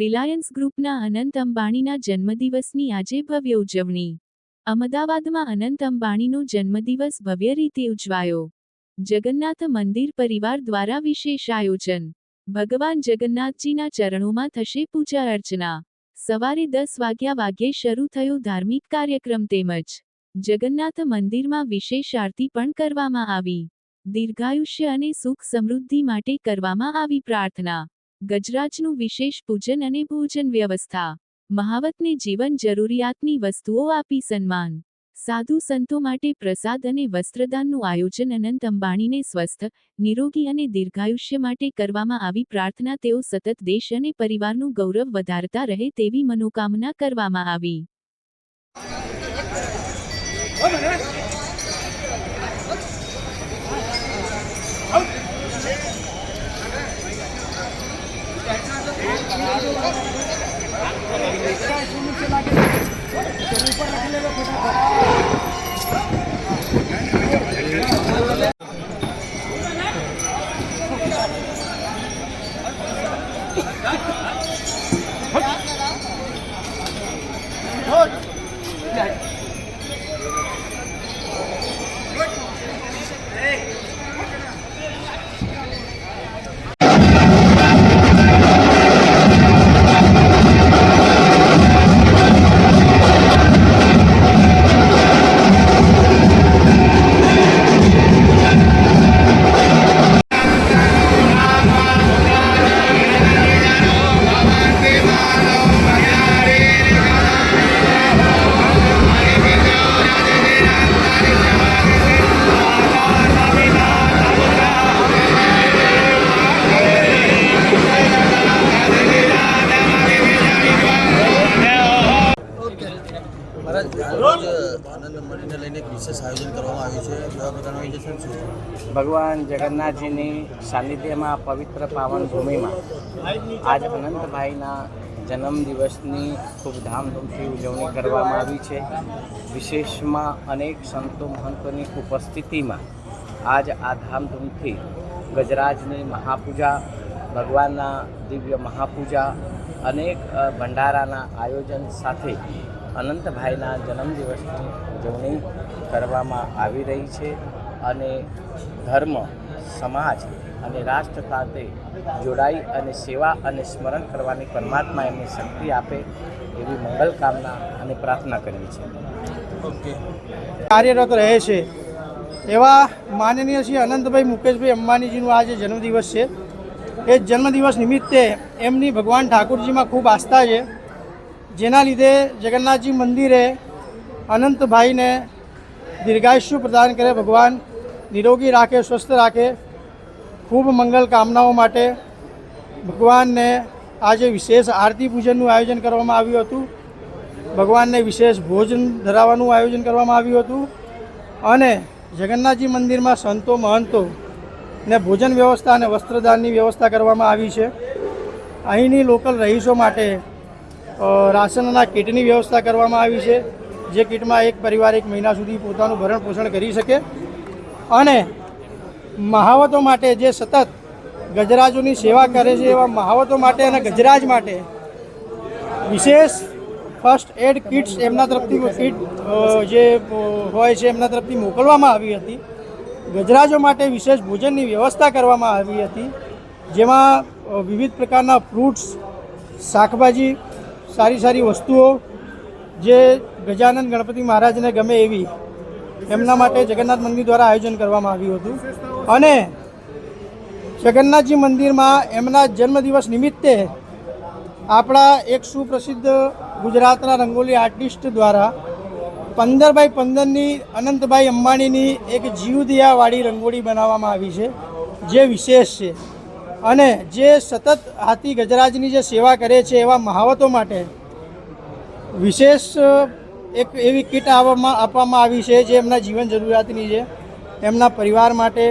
Reliance ગ્રુપના અનંત અંબાણીના જન્મદિવસની આજે ભવ્ય ઉજવણી. અમદાવાદમાં અનંત અંબાણીનો જન્મદિવસ ભવ્ય રીતે ઉજવાયો. જગન્નાથ મંદિર પરિવાર દ્વારા વિશેષ આયોજન. ભગવાન જગન્નાથજીના ચરણોમાં થશે પૂજા અર્ચના. સવારે 10 વાગ્યે શરૂ થયો ધાર્મિક કાર્યક્રમ તેમજ જગન્નાથ મંદિરમાં વિશેષ આરતી પણ કરવામાં આવી. દીર્ઘાયુષ્ય અને સુખ સમૃદ્ધિ માટે કરવામાં આવી પ્રાર્થના. ગજરાજનું વિશેષ પૂજન અને ભોજન વ્યવસ્થા. મહાવતને જીવન જરૂરિયાતની વસ્તુઓ આપી સન્માન. સાધુ સંતો માટે પ્રસાદ અને વસ્ત્રદાનનું આયોજન. અનંત અંબાણીને સ્વસ્થ, નિરોગી અને દીર્ઘાયુષ્ય માટે કરવામાં આવી પ્રાર્થના. તેઓ સતત દેશ અને પરિવારનું ગૌરવ વધારતા રહે તેવી મનોકામના કરવામાં આવી. આનંદ અંબાણીને લઈને એક વિશેષ આયોજન કરવામાં આવ્યું છે. કેવા પ્રકારનું આયોજન છે? ભગવાન જગન્નાથજીની સાનિધ્યમાં પવિત્ર પાવન ભૂમિમાં આજ અનંતભાઈના જન્મદિવસની ખૂબ ધામધૂમથી ઉજવણી કરવામાં આવી છે. વિશેષમાં અનેક સંતો મહંતોની ઉપસ્થિતિમાં આજ આ ધામધૂમથી ગજરાજની મહાપૂજા, ભગવાનના દિવ્ય મહાપૂજા, અનેક ભંડારાના આયોજન સાથે અનંતભાઈના જન્મદિવસની ઉજવણી કરવામાં આવી રહી છે. અને ધર્મ, સમાજ અને રાષ્ટ્ર સાથે જોડાઈ અને સેવા અને સ્મરણ કરવાની પરમાત્મા એમને શક્તિ આપે એવી મંગલ કામના અને પ્રાર્થના કરવી છે. કાર્યરત રહે છે એવા માનનીય શ્રી અનંતભાઈ મુકેશભાઈ અંબાણીજીનો આજે જન્મદિવસ છે. એ જન્મદિવસ નિમિત્તે એમની ભગવાન ઠાકોરજીમાં ખૂબ આસ્થા છે, જેના લીધે જગન્નાથજી મંદિરે અનંતભાઈને દીર્ઘાયુષ્ય પ્રદાન કરે, ભગવાન નિરોગી રાખે, સ્વસ્થ રાખે. ખૂબ મંગલ કામનાઓ માટે ભગવાનને આજે વિશેષ આરતી પૂજનનું આયોજન કરવામાં આવ્યું હતું. ભગવાનને વિશેષ ભોજન ધરાવવાનું આયોજન કરવામાં આવ્યું હતું. અને જગન્નાથજી મંદિરમાં સંતો મહંતો ને ભોજન વ્યવસ્થા અને વસ્ત્રદાનની વ્યવસ્થા કરવામાં આવી છે. અહીંની લોકલ રહીશો માટે રાશનના કીટની વ્યવસ્થા કરવામાં આવી છે, જે કીટમાં એક પરિવાર 1 મહિના સુધી પોતાનું ભરણ પોષણ કરી શકે. અને મહાવતો માટે જે સતત ગજરાજોની સેવા કરે છે એવા મહાવતો માટે અને ગજરાજ માટે વિશેષ ફર્સ્ટ એડ કિટ્સ એમના તરફથી કીટ જે હોય છે એમના તરફથી મોકલવામાં આવી હતી. ગજરાજો માટે વિશેષ ભોજનની વ્યવસ્થા કરવામાં આવી હતી, જેમાં વિવિધ પ્રકારના ફ્રૂટ્સ, શાકભાજી, સારી વસ્તુઓ જે ગજાનંદ ગણપતિ મહારાજને ગમે એવી એમના માટે જગન્નાથ મંદિર દ્વારા આયોજન કરવામાં આવ્યું હતું. અને જગન્નાથજી મંદિરમાં એમના જન્મદિવસ નિમિત્તે આપણા એક સુપ્રસિદ્ધ ગુજરાતના રંગોલી આર્ટિસ્ટ દ્વારા 15x15ની અનંતભાઈ અંબાણીની એક જીવદયાવાળી રંગોળી બનાવવામાં આવી છે, જે વિશેષ છે. અને જે સતત હાથી ગજરાજની જે સેવા કરે છે એવા મહાવતો માટે વિશેષ એક એવી કીટ આપવામાં આવી છે જે એમના જીવન જરૂરિયાતની છે. એમના પરિવાર માટે